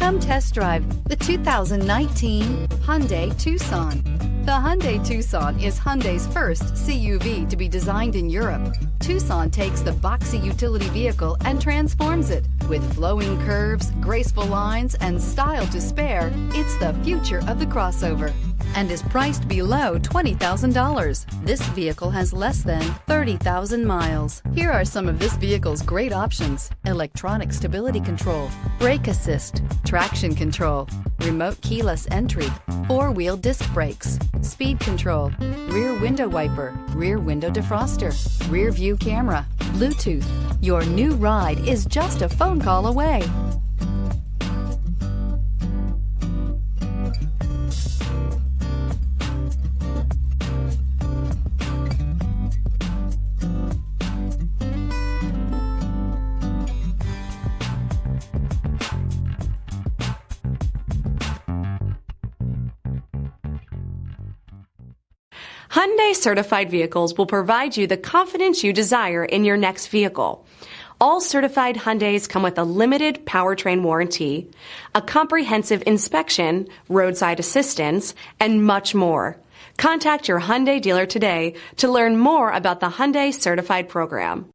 Come test drive the 2019 Hyundai Tucson. The Hyundai Tucson is Hyundai's first CUV to be designed in Europe. Tucson takes the boxy utility vehicle and transforms it. With flowing curves, graceful lines, and style to spare, it's the future of the crossover and is priced below $20,000. This vehicle has less than 30,000 miles. Here are some of this vehicle's great options: electronic stability control, brake assist, traction control, remote keyless entry, four-wheel disc brakes, speed control, rear window wiper, rear window defroster, rear view camera, Bluetooth. Your new ride is just a phone call away. Hyundai certified vehicles will provide you the confidence you desire in your next vehicle. All certified Hyundais come with a limited powertrain warranty, a comprehensive inspection, roadside assistance, and much more. Contact your Hyundai dealer today to learn more about the Hyundai certified program.